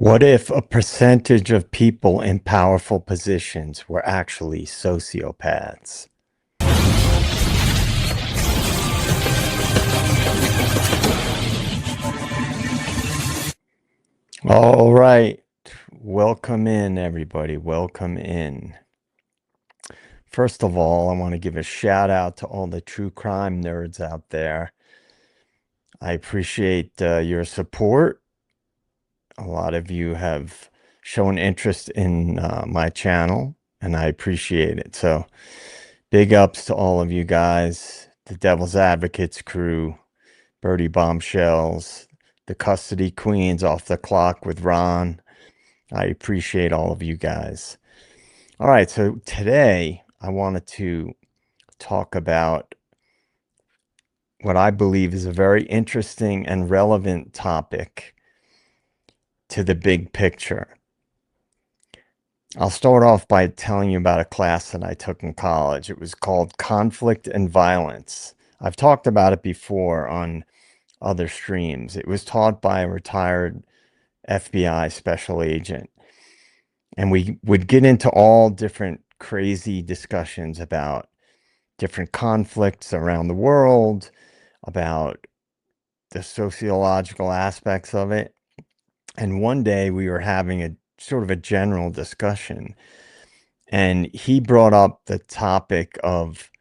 What if a percentage of people in powerful positions were actually sociopaths? All right. Welcome in, everybody. Welcome in. First of all, I want to give a shout out to all the true crime nerds out there. I appreciate your support. A lot of you have shown interest in my channel, and I appreciate it. So, big ups to all of you guys, the Devil's Advocates crew, Birdie Bombshells, the Custody Queens off the clock with Ron. I appreciate all of you guys. All right, so today I wanted to talk about what I believe is a very interesting and relevant topic to the big picture. I'll start off by telling you about a class that I took in college. It was called Conflict and Violence. I've talked about it before on other streams. It was taught by a retired FBI special agent. And we would get into all different crazy discussions about different conflicts around the world, about the sociological aspects of it. And one day we were having a sort of a general discussion, and he brought up the topic of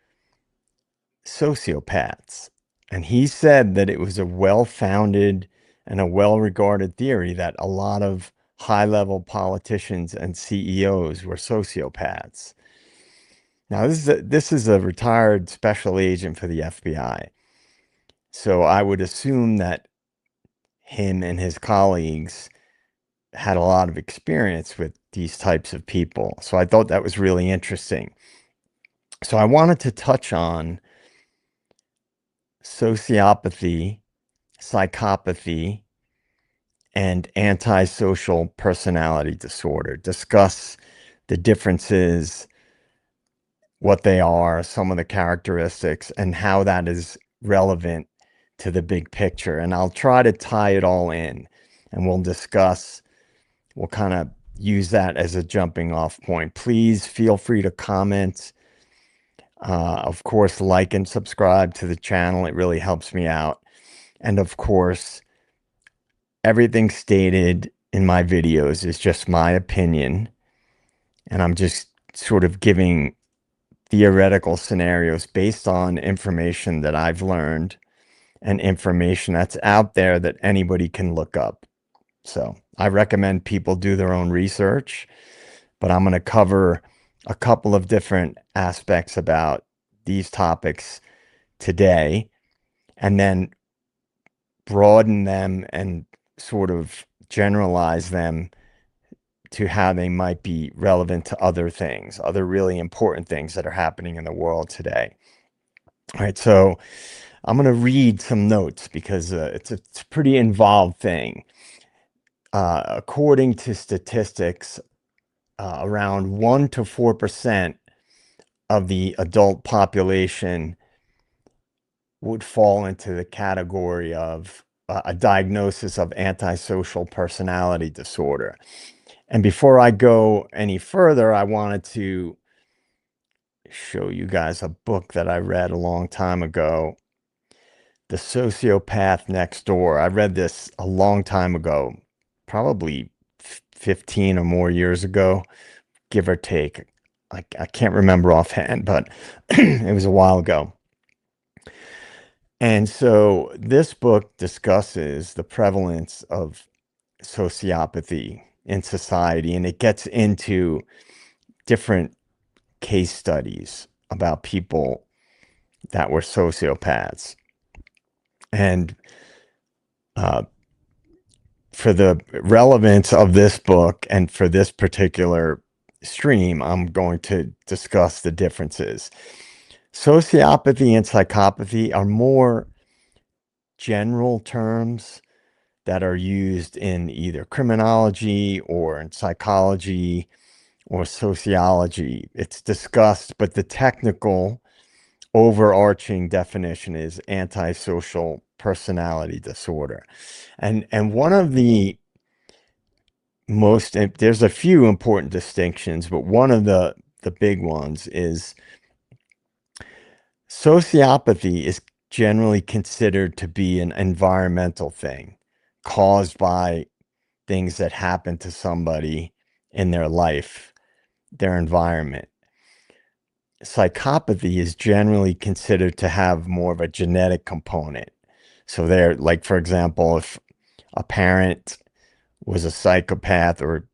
sociopaths. And he said that it was a well-founded and a well-regarded theory that a lot of high-level politicians and CEOs were sociopaths. Now, this is a retired special agent for the FBI. So I would assume that him and his colleagues had a lot of experience with these types of people. So I thought that was really interesting. So I wanted to touch on sociopathy, psychopathy, and antisocial personality disorder. Discuss the differences, what they are, some of the characteristics, and how that is relevant to the big picture. And I'll try to tie it all in, and we'll kind of use that as a jumping off point. Please feel free to comment. Of course, like and subscribe to the channel. It really helps me out. And of course, everything stated in my videos is just my opinion. And I'm just sort of giving theoretical scenarios based on information that I've learned and information that's out there that anybody can look up. So I recommend people do their own research, but I'm going to cover a couple of different aspects about these topics today, and then broaden them and sort of generalize them to how they might be relevant to other things, other really important things that are happening in the world today. All right, so I'm going to read some notes because it's a pretty involved thing. According to statistics, around 1 to 4% of the adult population would fall into the category of a diagnosis of antisocial personality disorder. And before I go any further, I wanted to show you guys a book that I read a long time ago, The Sociopath Next Door. I read this a long time ago, probably 15 or more years ago, give or take. I can't remember offhand, but it was a while ago. And so this book discusses the prevalence of sociopathy in society, and it gets into different case studies about people that were sociopaths. And for the relevance of this book and for this particular stream, I'm going to discuss the differences. Sociopathy and psychopathy are more general terms that are used in either criminology or in psychology or sociology. It's discussed, but the technical overarching definition is antisocial personality disorder. And one of the there's a few important distinctions, but one of the big ones is sociopathy is generally considered to be an environmental thing caused by things that happen to somebody in their life, their environment. Psychopathy is generally considered to have more of a genetic component. So they're like, for example, if a parent was a psychopath or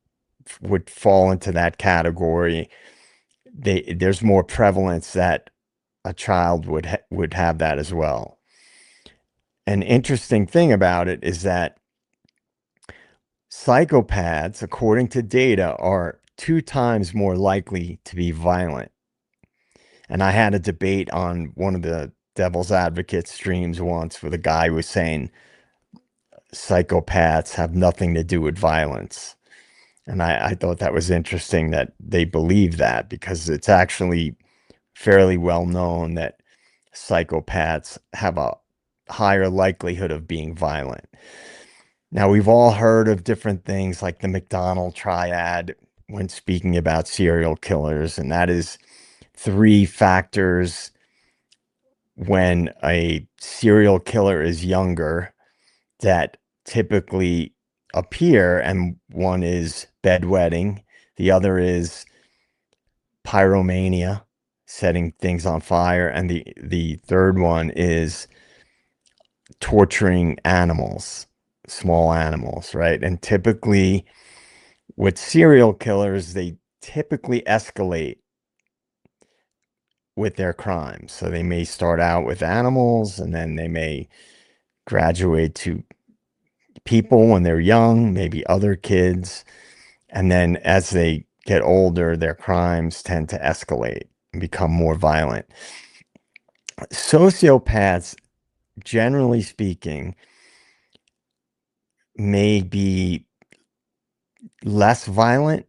would fall into that category, there's more prevalence that a child would have that as well. An interesting thing about it is that psychopaths, according to data, are 2 times more likely to be violent. And I had a debate on one of the Devil's Advocate streams once with a guy who was saying psychopaths have nothing to do with violence. And I thought that was interesting that they believe that, because it's actually fairly well known that psychopaths have a higher likelihood of being violent. Now, we've all heard of different things like the McDonald triad when speaking about serial killers, and that is 3 factors when a serial killer is younger that typically appear, and one is bedwetting, the other is pyromania, setting things on fire, and the third one is torturing animals, small animals, right? And typically with serial killers, they typically escalate with their crimes. So they may start out with animals, and then they may graduate to people when they're young, maybe other kids. And then as they get older, their crimes tend to escalate and become more violent. Sociopaths, generally speaking, may be less violent.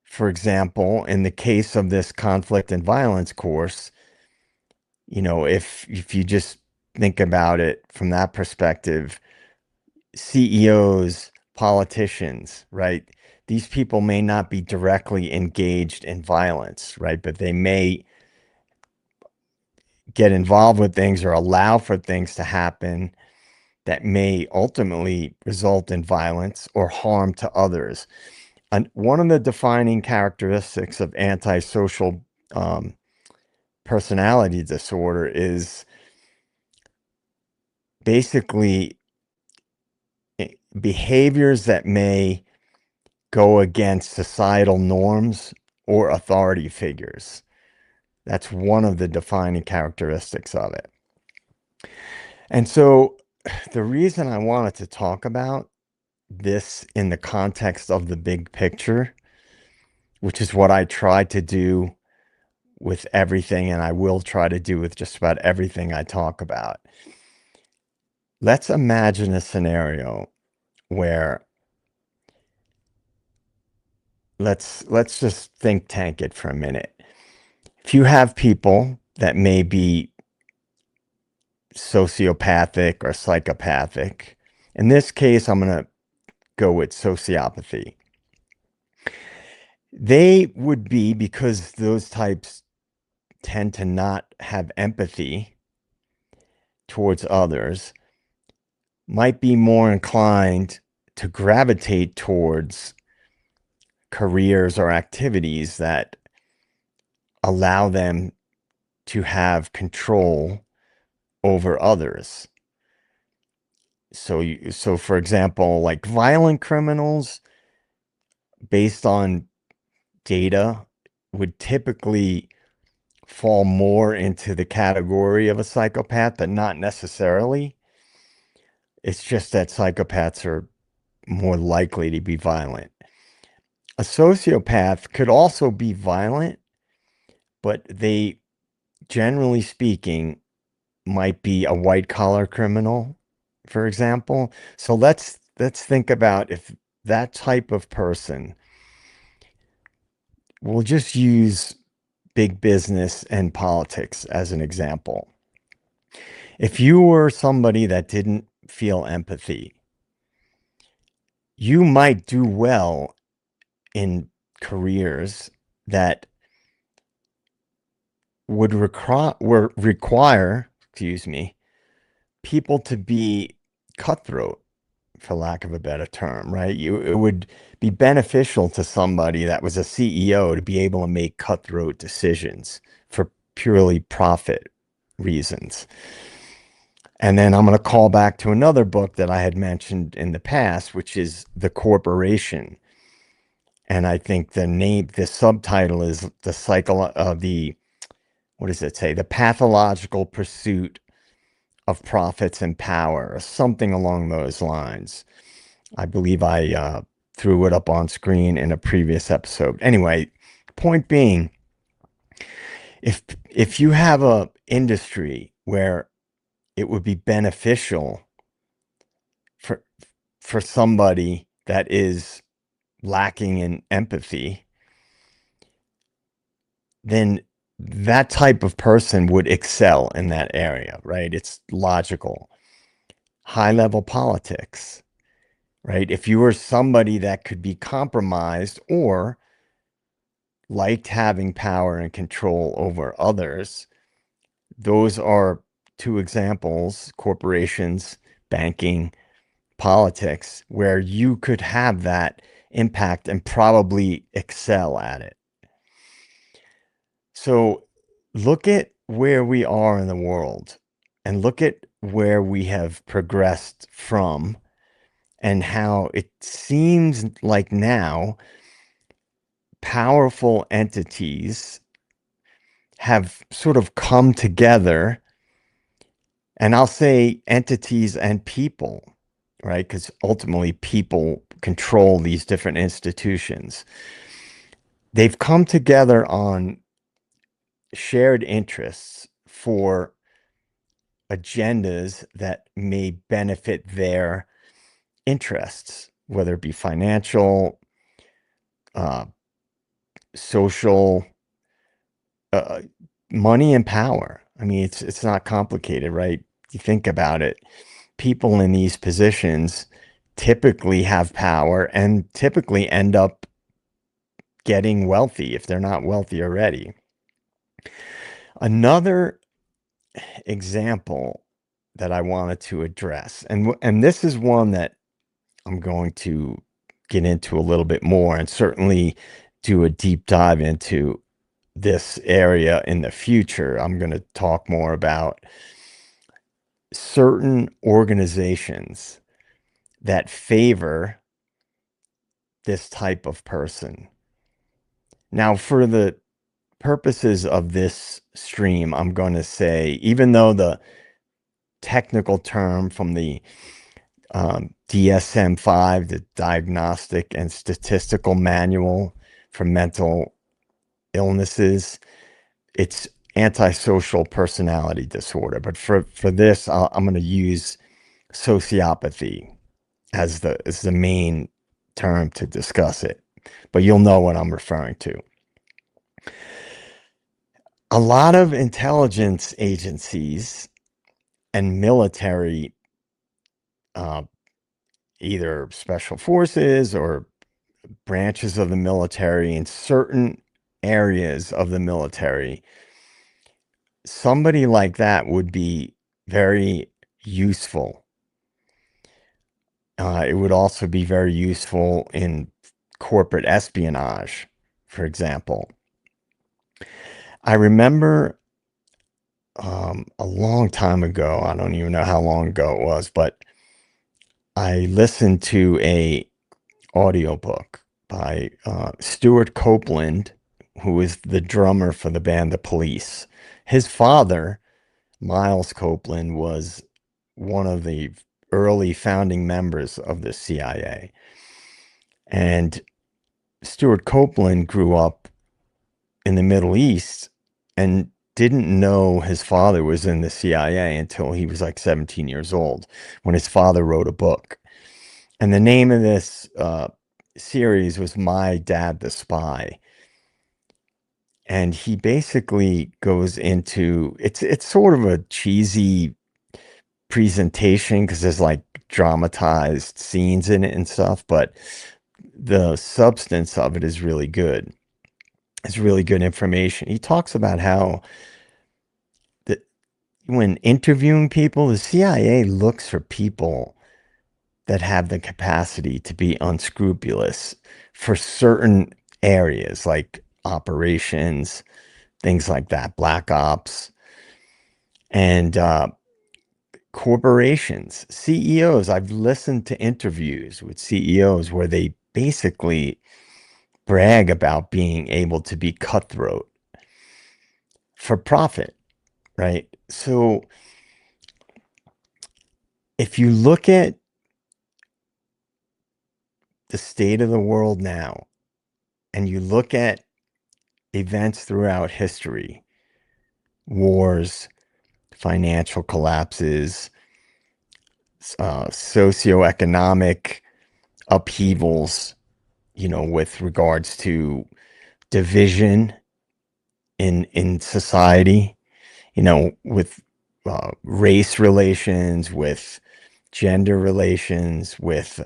For example, in the case of this conflict and violence course, if you just think about it from that perspective, CEOs, politicians, right? These people may not be directly engaged in violence, right? But they may get involved with things or allow for things to happen that may ultimately result in violence or harm to others. And one of the defining characteristics of antisocial personality disorder is basically behaviors that may go against societal norms or authority figures. That's one of the defining characteristics of it. And so the reason I wanted to talk about this in the context of the big picture, which is what I try to do with everything, and I will try to do with just about everything I talk about. Let's imagine a scenario where let's just think tank it for a minute. If you have people that may be sociopathic or psychopathic, in this case, I'm going to go with sociopathy. They would be, because those types tend to not have empathy towards others, might be more inclined to gravitate towards careers or activities that allow them to have control over others. So for example, like violent criminals, based on data, would typically fall more into the category of a psychopath, but not necessarily. It's just that psychopaths are more likely to be violent. A sociopath could also be violent, but they, generally speaking, might be a white collar criminal, for example. So let's think about if that type of person, we'll just use big business and politics as an example. If you were somebody that didn't feel empathy, you might do well in careers that would require, excuse me, people to be cutthroat, for lack of a better term, right? It would be beneficial to somebody that was a CEO to be able to make cutthroat decisions for purely profit reasons. And then I'm going to call back to another book that I had mentioned in the past, which is The Corporation. And I think the subtitle is what does it say? The Pathological Pursuit of Profits and Power, or something along those lines. I believe I threw it up on screen in a previous episode. Anyway, point being, if you have a industry where it would be beneficial for somebody that is lacking in empathy, then that type of person would excel in that area, right? It's logical. High level politics, right? If you were somebody that could be compromised or liked having power and control over others, those are two examples: corporations, banking, politics, where you could have that impact and probably excel at it. So look at where we are in the world and look at where we have progressed from, and how it seems like now powerful entities have sort of come together. And I'll say entities and people, right? Because ultimately people control these different institutions. They've come together on shared interests for agendas that may benefit their interests, whether it be financial, uh, social, uh, money, and power. I mean, it's not complicated, right? You think about it. People in these positions typically have power and typically end up getting wealthy if they're not wealthy already. Another example that I wanted to address, and this is one that I'm going to get into a little bit more, and certainly do a deep dive into this area in the future. I'm going to talk more about certain organizations that favor this type of person. Now, for the purposes of this stream, I'm going to say, even though the technical term from the DSM-5, the Diagnostic and Statistical Manual for Mental Illnesses, it's Antisocial Personality Disorder. But for this, I'm going to use Sociopathy as the main term to discuss it. But you'll know what I'm referring to. A lot of intelligence agencies and military, uh, either special forces or branches of the military, in certain areas of the military, somebody like that would be very useful. It would also be very useful in corporate espionage, for example. I remember a long time ago, I don't even know how long ago it was, but I listened to a audiobook by Stuart Copeland, who is the drummer for the band The Police. His father, Miles Copeland, was one of the early founding members of the CIA. And Stuart Copeland grew up in the Middle East and didn't know his father was in the CIA until he was like 17 years old, when his father wrote a book. And the name of this series was My Dad the Spy. And he basically goes into, it's sort of a cheesy presentation because there's like dramatized scenes in it and stuff, but the substance of it is really good. It's really good information. He talks about how that when interviewing people, the CIA looks for people that have the capacity to be unscrupulous for certain areas like operations, things like that, black ops, and corporations, CEOs. I've listened to interviews with CEOs where they basically brag about being able to be cutthroat for profit, right? So if you look at the state of the world now and you look at events throughout history, wars, financial collapses, socioeconomic upheavals, with regards to division in society, with race relations, with gender relations, with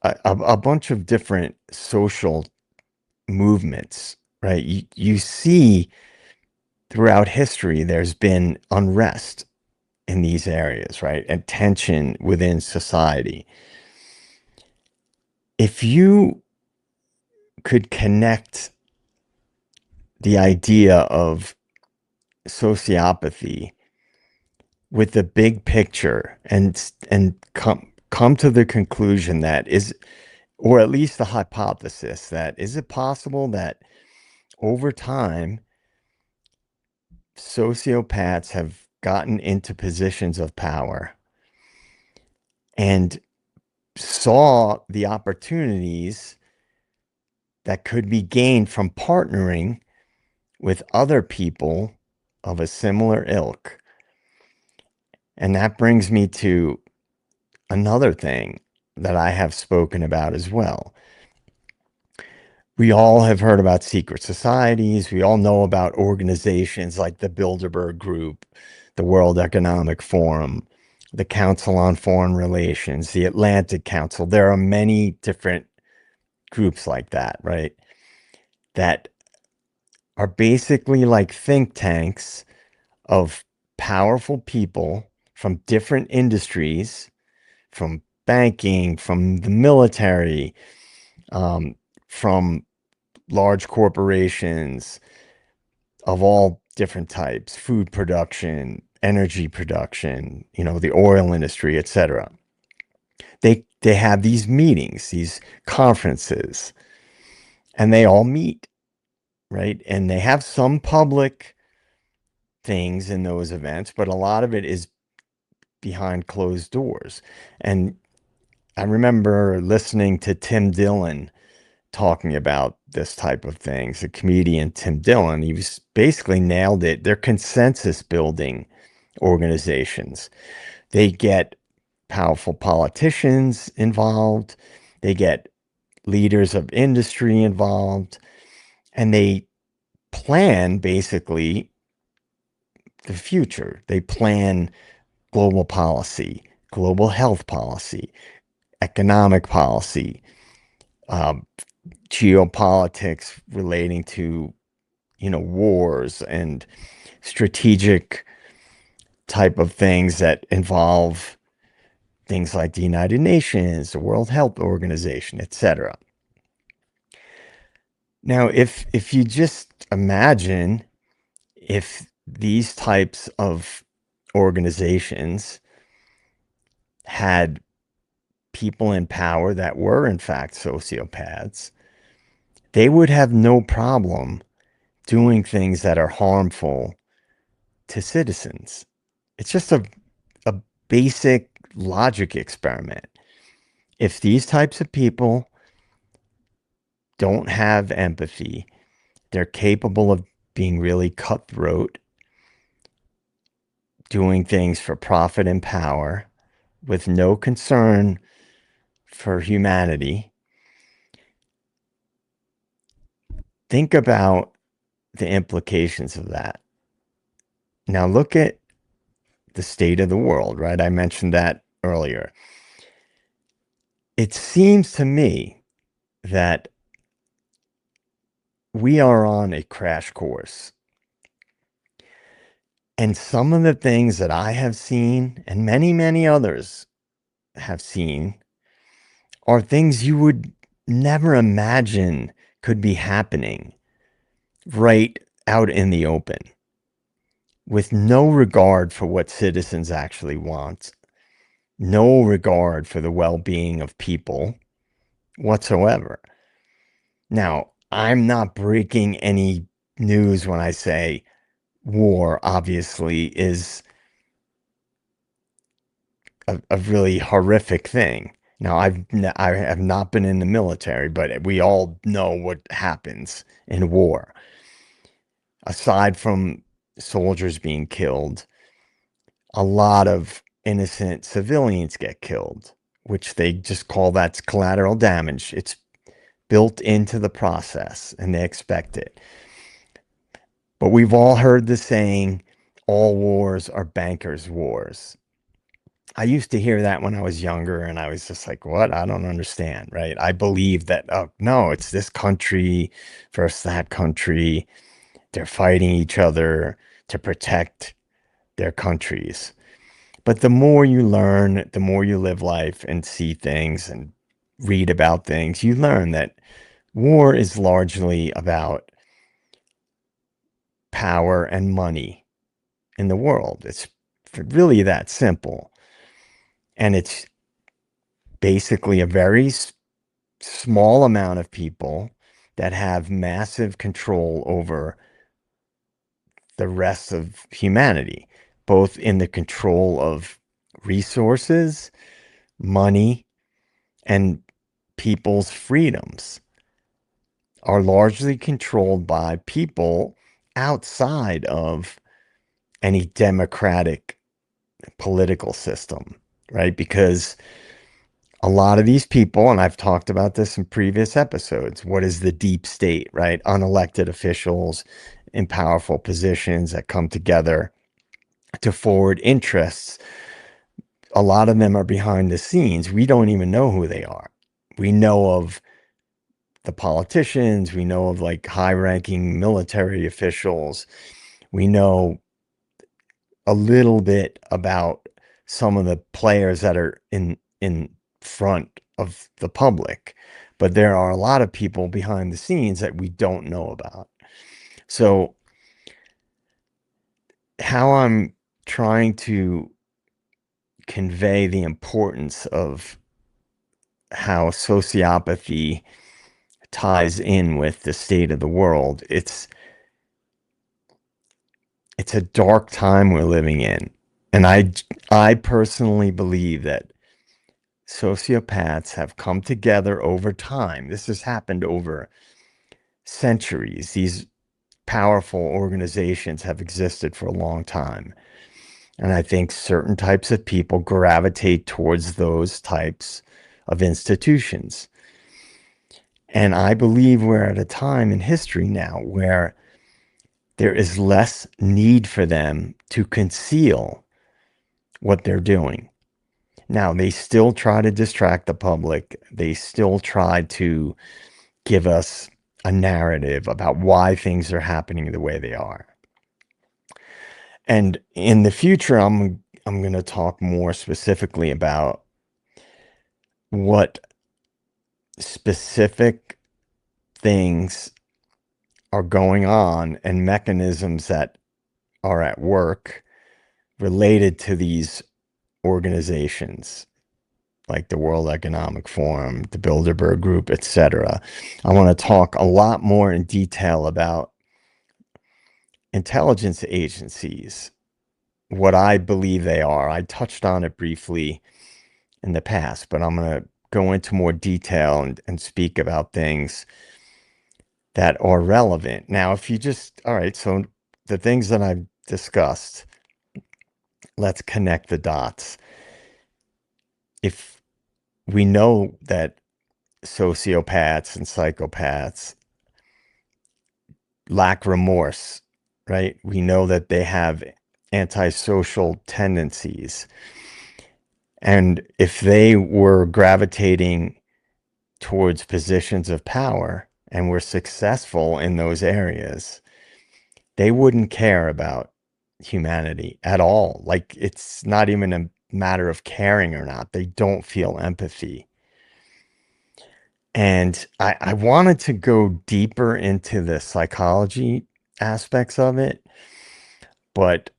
a bunch of different social movements, right? You see throughout history, there's been unrest in these areas, right? And tension within society. If you could connect the idea of sociopathy with the big picture and come to the conclusion that is, or at least the hypothesis that is it possible that over time sociopaths have gotten into positions of power and saw the opportunities that could be gained from partnering with other people of a similar ilk. And that brings me to another thing that I have spoken about as well. We all have heard about secret societies. We all know about organizations like the Bilderberg Group, the World Economic Forum, the Council on Foreign Relations, the Atlantic Council. There are many different groups like that, right? That are basically like think tanks of powerful people from different industries, from banking, from the military, from large corporations of all different types, food production, energy production, the oil industry, etc. They have these meetings, these conferences, and they all meet, right? And they have some public things in those events, but a lot of it is behind closed doors. And I remember listening to Tim Dillon talking about this type of things. The comedian Tim Dillon, he was basically nailed it. They're consensus building organizations. They get powerful politicians involved. They get leaders of industry involved, and they plan basically the future. They plan global policy, global health policy, economic policy, um, geopolitics relating to, wars and strategic type of things that involve things like the United Nations, the World Health Organization, etc. Now, if you just imagine if these types of organizations had people in power that were in fact sociopaths, they would have no problem doing things that are harmful to citizens. It's just a basic logic experiment. If these types of people don't have empathy, they're capable of being really cutthroat, doing things for profit and power with no concern for humanity. Think about the implications of that. Now look at the state of the world, right? I mentioned that earlier. It seems to me that we are on a crash course. And some of the things that I have seen, and many, many others have seen, are things you would never imagine could be happening right out in the open, with no regard for what citizens actually want, no regard for the well-being of people whatsoever. Now, I'm not breaking any news when I say war obviously is a really horrific thing. Now, I have not been in the military, but we all know what happens in war. Aside from soldiers being killed, a lot of innocent civilians get killed, which they just call that's collateral damage. It's built into the process and they expect it. But we've all heard the saying, all wars are bankers' wars. I used to hear that when I was younger, and I was just like, what? I don't understand, right? I believe that, oh, no, it's this country versus that country. They're fighting each other to protect their countries. But the more you learn, the more you live life and see things and read about things, you learn that war is largely about power and money in the world. It's really that simple. And it's basically a very small amount of people that have massive control over the rest of humanity, both in the control of resources, money, and people's freedoms are largely controlled by people outside of any democratic political system, right? Because a lot of these people, and I've talked about this in previous episodes, what is the deep state, right? Unelected officials in powerful positions that come together to forward interests. A lot of them are behind the scenes. We don't even know who they are. We know of the politicians, we know of like high ranking military officials, we know a little bit about some of the players that are in front of the public, but there are a lot of people behind the scenes that we don't know about. So how I'm trying to convey the importance of how sociopathy ties in with the state of the world, it's a dark time we're living in. And I personally believe that sociopaths have come together over time. This has happened over centuries. These powerful organizations have existed for a long time. And I think certain types of people gravitate towards those types of institutions. And I believe we're at a time in history now where there is less need for them to conceal what they're doing. Now, they still try to distract the public. They still try to give us a narrative about why things are happening the way they are. And in the future, I'm going to talk more specifically about what specific things are going on and mechanisms that are at work related to these organizations like the World Economic Forum, the Bilderberg Group, etc. I want to talk a lot more in detail about intelligence agencies, what I believe they are. I touched on it briefly in the past, but I'm going to go into more detail and speak about things that are relevant. Now, if you just, all right, so the things that I've discussed, let's connect the dots. If we know that sociopaths and psychopaths lack remorse, right? We know that they have antisocial tendencies. And if they were gravitating towards positions of power and were successful in those areas, they wouldn't care about humanity at all. Like, it's not even a matter of caring or not. They don't feel empathy. And I wanted to go deeper into the psychology aspects of it, but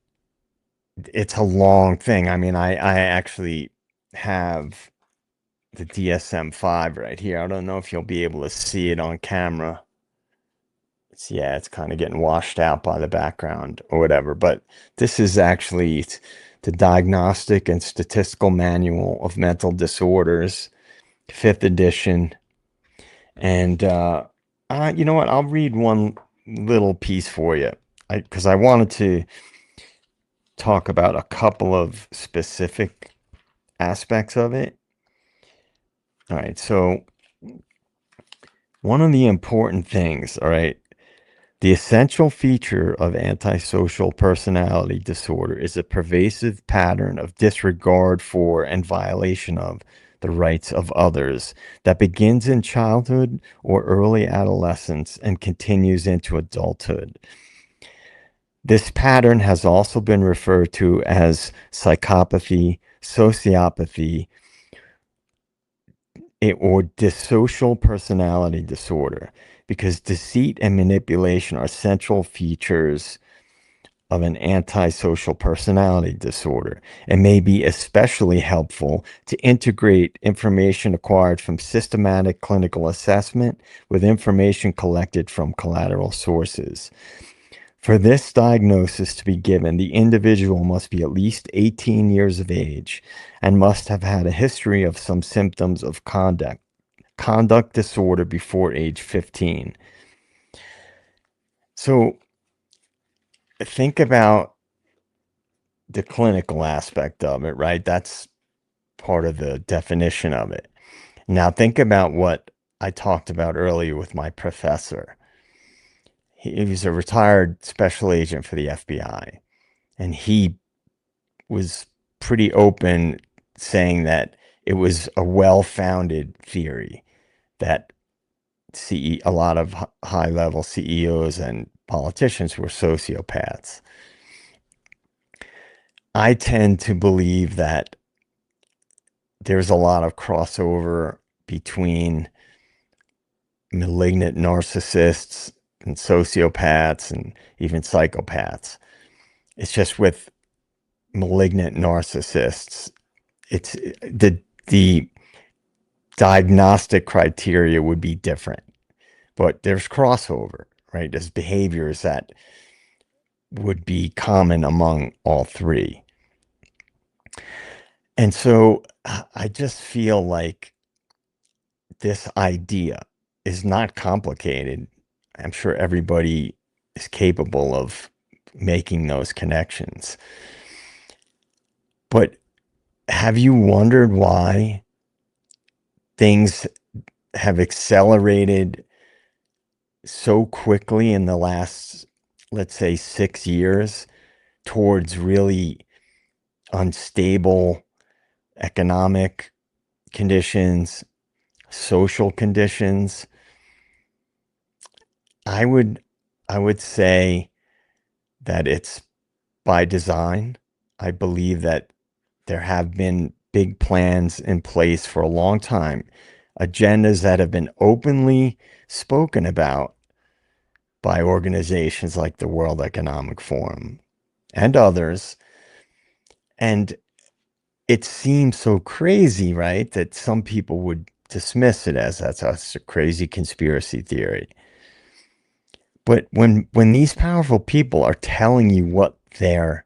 it's a long thing. I mean, I actually have the DSM-5 right here. I don't know if you'll be able to see it on camera. Yeah, it's kind of getting washed out by the background or whatever. But this is actually the Diagnostic and Statistical Manual of Mental Disorders, fifth edition. And you know what? I'll read one little piece for you, because I wanted to talk about a couple of specific aspects of it. All right, so one of the important things, all right, the essential feature of antisocial personality disorder is a pervasive pattern of disregard for and violation of the rights of others that begins in childhood or early adolescence and continues into adulthood. This pattern has also been referred to as psychopathy, sociopathy, or dissocial personality disorder, because deceit and manipulation are central features of an antisocial personality disorder, and may be especially helpful to integrate information acquired from systematic clinical assessment with information collected from collateral sources. For this diagnosis to be given, the individual must be at least 18 years of age and must have had a history of some symptoms of conduct disorder before age 15. So think about the clinical aspect of it, right? That's part of the definition of it. Now think about what I talked about earlier with my professor. He was a retired special agent for the FBI, and he was pretty open, saying that it was a well-founded theory that a lot of high-level CEOs and politicians were sociopaths. I tend to believe that there's a lot of crossover between malignant narcissists and sociopaths and even psychopaths. It's just with malignant narcissists, it's the diagnostic criteria would be different, but there's crossover, right? There's behaviors that would be common among all three. And so I just feel like this idea is not complicated. I'm sure everybody is capable of making those connections. But have you wondered why things have accelerated so quickly in the last, let's say, 6 years towards really unstable economic conditions, social conditions? I would I would say that it's by design. I believe that there have been big plans in place for a long time, agendas that have been openly spoken about by organizations like the World Economic Forum and others. And it seems so crazy, right, that some people would dismiss it as that's a crazy conspiracy theory. But when these powerful people are telling you what their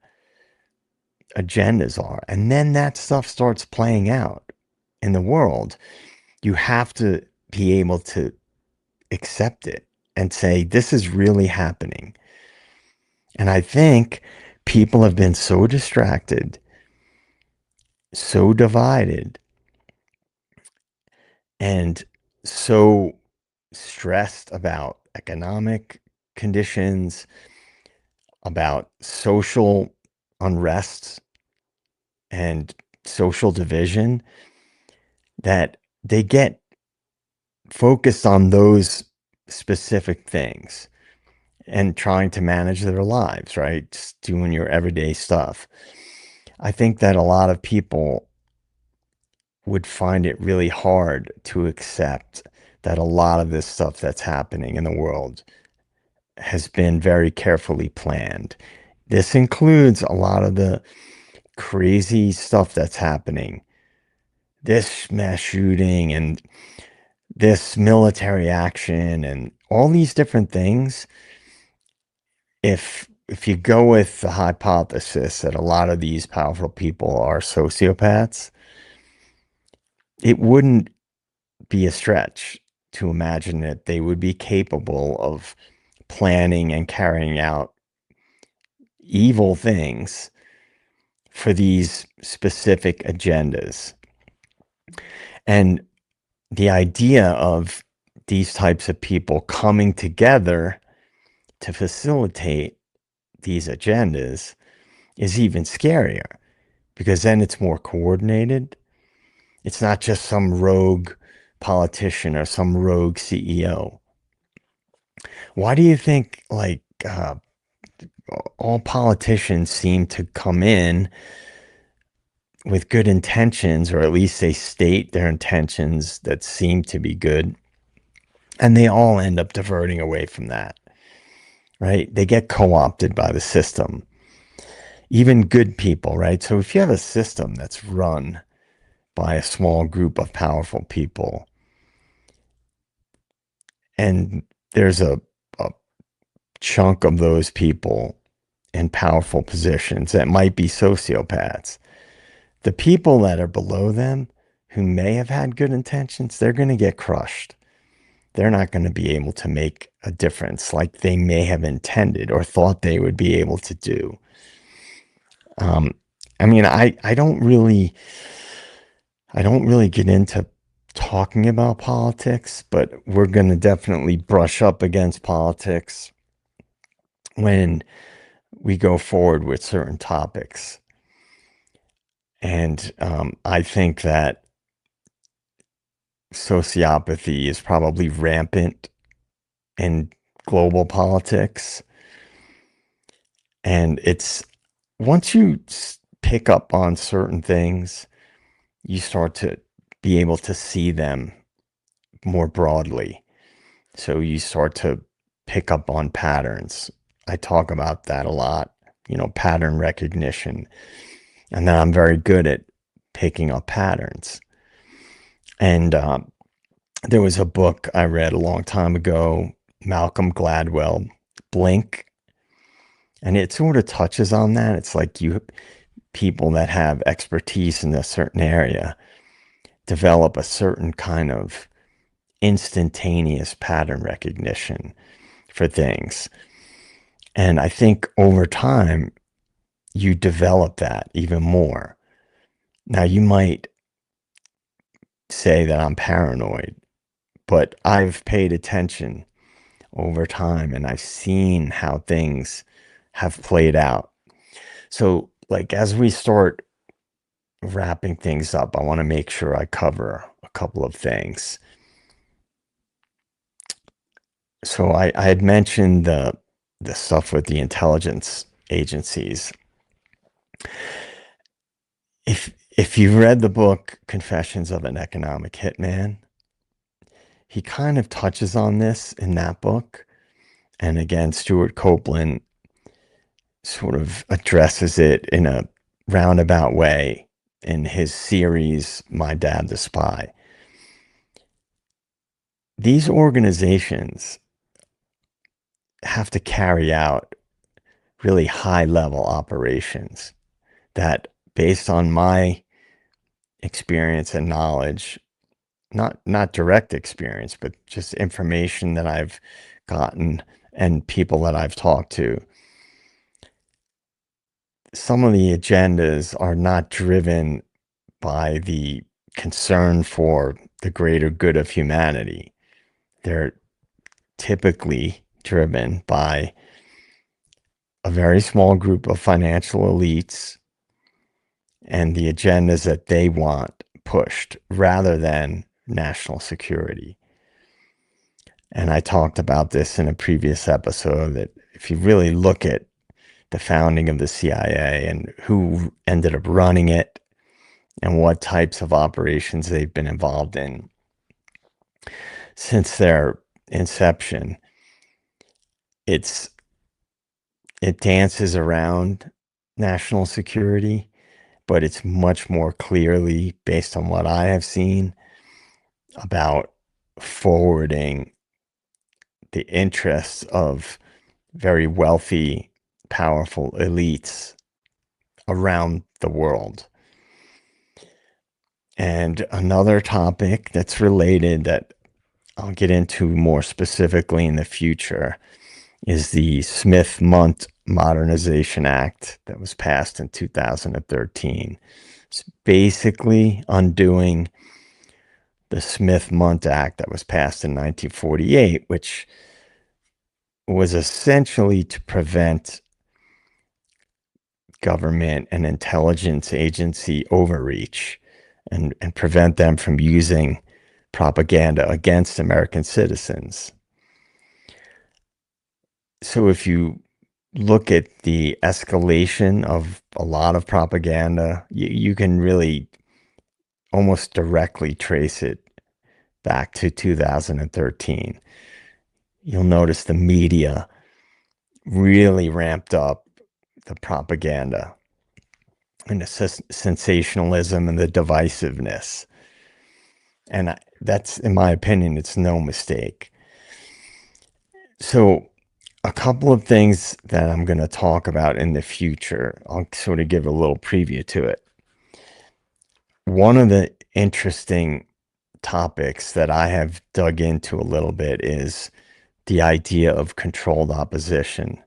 agendas are, and then that stuff starts playing out in the world, you have to be able to accept it and say, this is really happening. And I think people have been so distracted, so divided, and so stressed about economic conditions, about social unrest, and social division, that they get focused on those specific things and trying to manage their lives, right? Just doing your everyday stuff. I think that a lot of people would find it really hard to accept that a lot of this stuff that's happening in the world has been very carefully planned. This includes a lot of the crazy stuff that's happening, this mass shooting and this military action and all these different things. If you go with the hypothesis that a lot of these powerful people are sociopaths, it wouldn't be a stretch to imagine that they would be capable of planning and carrying out evil things for these specific agendas. And the idea of these types of people coming together to facilitate these agendas is even scarier, because then it's more coordinated. It's not just some rogue politician or some rogue CEO. Why do you think, like, all politicians seem to come in with good intentions, or at least they state their intentions that seem to be good, and they all end up diverting away from that, right? They get co-opted by the system. Even good people, right? So if you have a system that's run by a small group of powerful people, and there's a chunk of those people in powerful positions that might be sociopaths, the people that are below them who may have had good intentions, they're going to get crushed. They're not going to be able to make a difference like they may have intended or thought they would be able to do. Um, I mean, I don't really get into talking about politics, but we're going to definitely brush up against politics when we go forward with certain topics. And I think that sociopathy is probably rampant in global politics. And it's once you pick up on certain things, you start to be able to see them more broadly. So you start to pick up on patterns. I talk about that a lot, pattern recognition. And then I'm very good at picking up patterns. And there was a book I read a long time ago, Malcolm Gladwell, Blink, and it sort of touches on that. It's like people that have expertise in a certain area develop a certain kind of instantaneous pattern recognition for things. And I think over time, you develop that even more. Now, you might say that I'm paranoid, but I've paid attention over time and I've seen how things have played out. So, like, as we start wrapping things up, I want to make sure I cover a couple of things. So, I had mentioned the stuff with the intelligence agencies. If you've read the book Confessions of an Economic Hitman, he kind of touches on this in that book. And again, Stuart Copeland sort of addresses it in a roundabout way in his series, My Dad the Spy. These organizations have to carry out really high level operations that, based on my experience and knowledge, not direct experience, but just information that I've gotten and people that I've talked to, some of the agendas are not driven by the concern for the greater good of humanity. They're typically driven by a very small group of financial elites and the agendas that they want pushed rather than national security. And I talked about this in a previous episode that if you really look at the founding of the CIA and who ended up running it and what types of operations they've been involved in since their inception, it dances around national security, but it's much more clearly, based on what I have seen, about forwarding the interests of very wealthy, powerful elites around the world. And another topic that's related that I'll get into more specifically in the future is the Smith-Mundt Modernization Act that was passed in 2013. It's basically undoing the Smith-Mundt Act that was passed in 1948, which was essentially to prevent government and intelligence agency overreach and prevent them from using propaganda against American citizens. So if you look at the escalation of a lot of propaganda, you can really almost directly trace it back to 2013. You'll notice the media really ramped up the propaganda and the sensationalism and the divisiveness. And that's, in my opinion, it's no mistake. So a couple of things that I'm going to talk about in the future, I'll sort of give a little preview to it. One of the interesting topics that I have dug into a little bit is the idea of controlled opposition.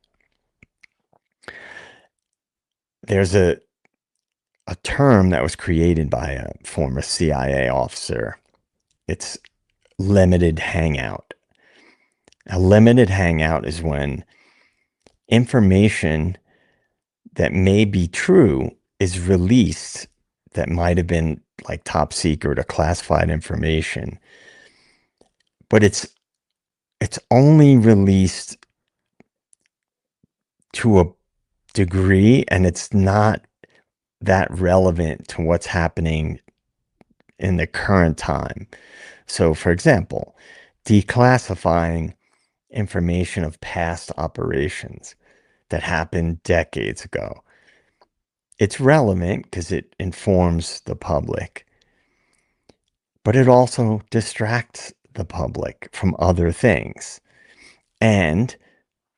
There's a term that was created by a former CIA officer. It's limited hangout. A limited hangout is when information that may be true is released that might have been like top secret or classified information, but it's only released to a degree, and it's not that relevant to what's happening in the current time. So, for example, declassifying information of past operations that happened decades ago. It's relevant because it informs the public, but it also distracts the public from other things. And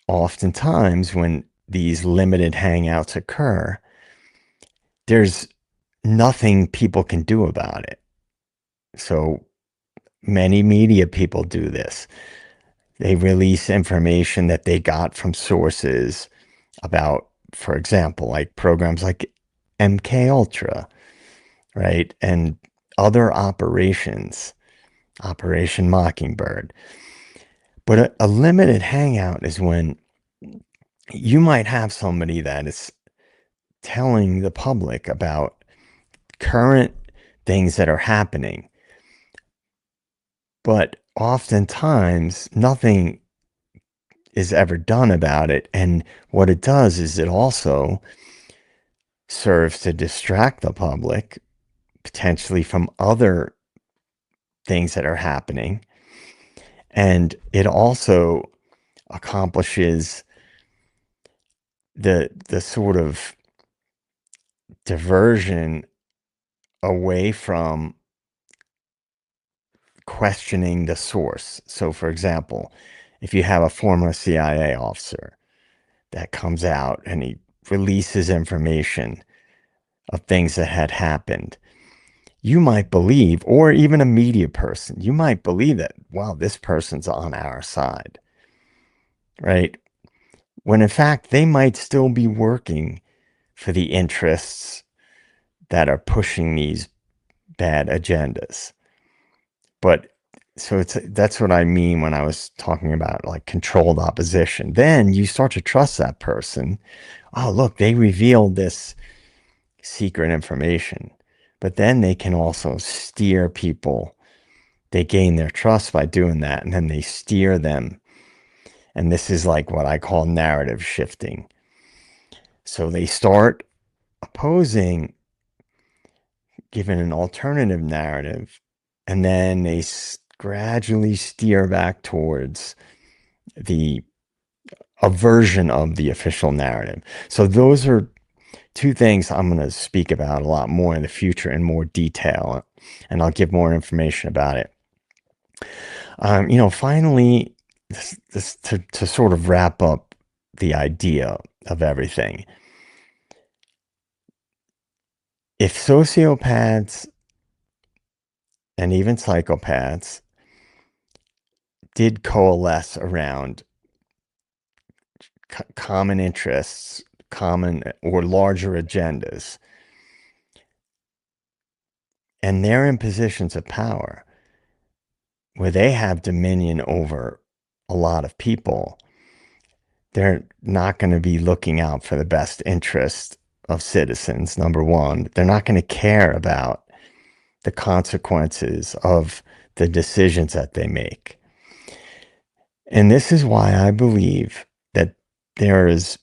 oftentimes, when these limited hangouts occur, there's nothing people can do about it. So many media people do this. They release information that they got from sources about, for example, like programs like MK Ultra, right? And other operations, Operation Mockingbird. But a limited hangout is when you might have somebody that is telling the public about current things that are happening, but oftentimes nothing is ever done about it. And what it does is it also serves to distract the public potentially from other things that are happening. And it also accomplishes the sort of diversion away from questioning the source. So, for example, if you have a former CIA officer that comes out and he releases information of things that had happened, you might believe, or even a media person, you might believe that, wow, this person's on our side, right? When in fact, they might still be working for the interests that are pushing these bad agendas. But so that's what I mean when I was talking about like controlled opposition. Then you start to trust that person. Oh, look, they revealed this secret information. But then they can also steer people. They gain their trust by doing that, and then they steer them. And this is like what I call narrative shifting. So they start opposing, giving an alternative narrative, and then they gradually steer back towards the a version of the official narrative. So those are two things I'm going to speak about a lot more in the future in more detail, and I'll give more information about it. Finally, this to sort of wrap up the idea of everything. If sociopaths and even psychopaths did coalesce around common interests, common or larger agendas, and they're in positions of power where they have dominion over a lot of people, they're not going to be looking out for the best interest of citizens, number one. They're not going to care about the consequences of the decisions that they make. And this is why I believe that there is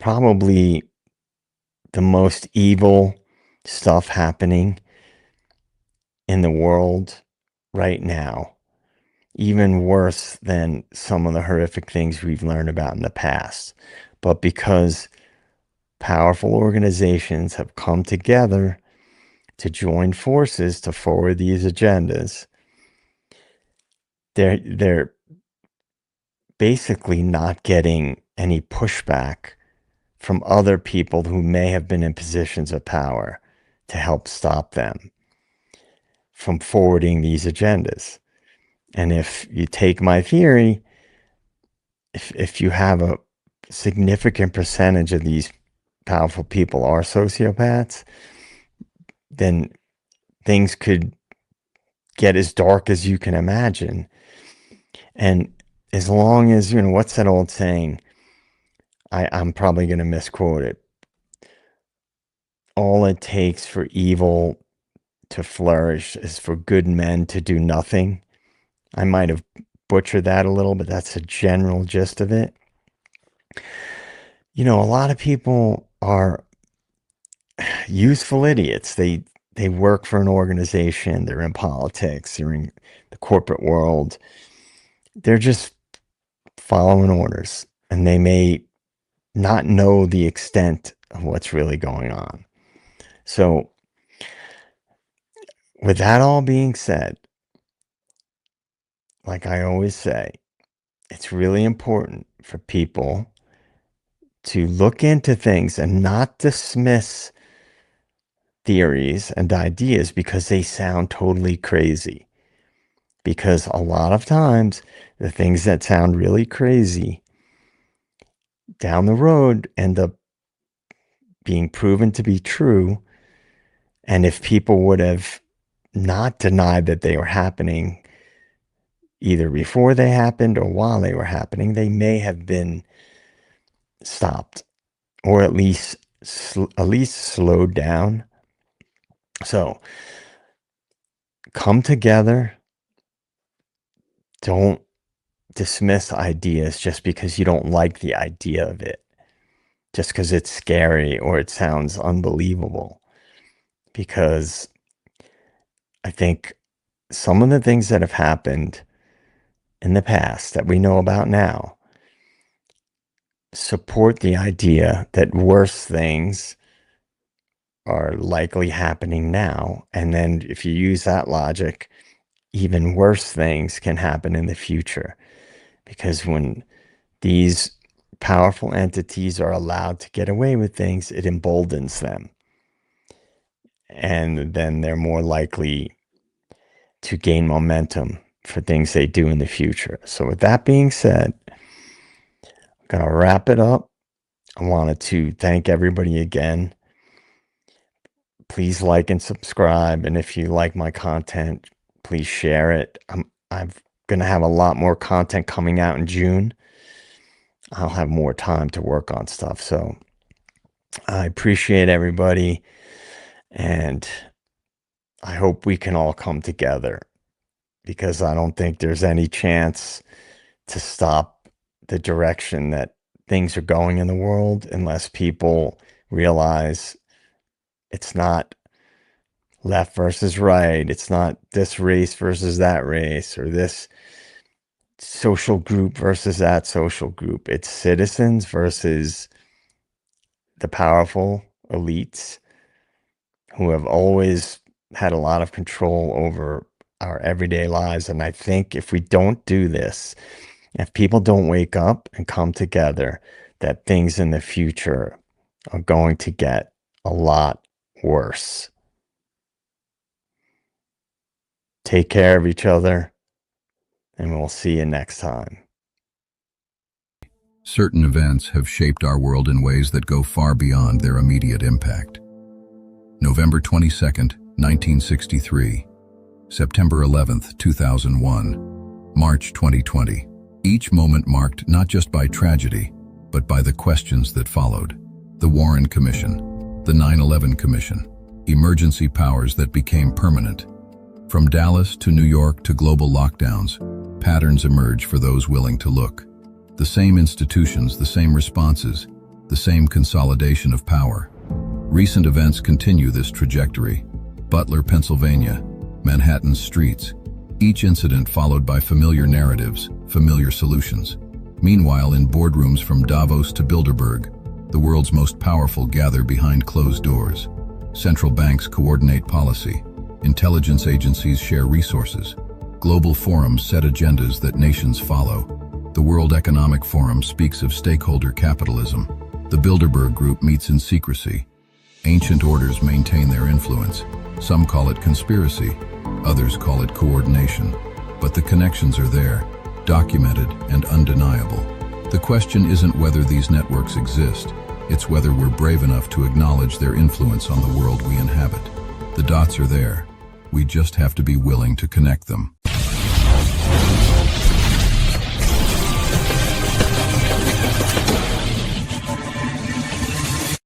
probably the most evil stuff happening in the world right now, even worse than some of the horrific things we've learned about in the past. But because powerful organizations have come together to join forces to forward these agendas, they're basically not getting any pushback from other people who may have been in positions of power to help stop them from forwarding these agendas. And if you take my theory, if you have a significant percentage of these powerful people are sociopaths, then things could get as dark as you can imagine. And as long as, what's that old saying? I'm probably going to misquote it. All it takes for evil to flourish is for good men to do nothing. I might have butchered that a little, but that's the general gist of it. A lot of people are useful idiots. They work for an organization, they're in politics, they're in the corporate world. They're just following orders, and they may not know the extent of what's really going on. So, with that all being said, like I always say, it's really important for people to look into things and not dismiss theories and ideas because they sound totally crazy. Because a lot of times, the things that sound really crazy down the road end up being proven to be true. And if people would have not denied that they were happening, either before they happened or while they were happening, they may have been stopped, or at least slowed down. So come together. Don't dismiss ideas just because you don't like the idea of it, just because it's scary or it sounds unbelievable. Because I think some of the things that have happened in the past that we know about now support the idea that worse things are likely happening now. And then if you use that logic, even worse things can happen in the future. Because when these powerful entities are allowed to get away with things, it emboldens them. And then they're more likely to gain momentum for things they do in the future. So, with that being said, I'm going to wrap it up. I wanted to thank everybody again. Please like and subscribe. And if you like my content, please share it. I'm going to have a lot more content coming out in June. I'll have more time to work on stuff. So I appreciate everybody, and I hope we can all come together because I don't think there's any chance to stop the direction that things are going in the world unless people realize it's not left versus right. It's not this race versus that race or this social group versus that social group. It's citizens versus the powerful elites who have always had a lot of control over our everyday lives. And I think if we don't do this, if people don't wake up and come together, that things in the future are going to get a lot worse. Take care of each other, and we'll see you next time. Certain events have shaped our world in ways that go far beyond their immediate impact. November 22nd, 1963. September 11th, 2001. March 2020. Each moment marked not just by tragedy, but by the questions that followed. The Warren Commission, the 9/11 Commission, emergency powers that became permanent. From Dallas to New York to global lockdowns, patterns emerge for those willing to look. The same institutions, the same responses, the same consolidation of power. Recent events continue this trajectory. Butler, Pennsylvania, Manhattan's streets, each incident followed by familiar narratives, familiar solutions. Meanwhile, in boardrooms from Davos to Bilderberg, the world's most powerful gather behind closed doors. Central banks coordinate policy. Intelligence agencies share resources. Global forums set agendas that nations follow. The World Economic Forum speaks of stakeholder capitalism. The Bilderberg Group meets in secrecy. Ancient orders maintain their influence. Some call it conspiracy, others call it coordination. But the connections are there, documented and undeniable. The question isn't whether these networks exist, it's whether we're brave enough to acknowledge their influence on the world we inhabit. The dots are there. We just have to be willing to connect them.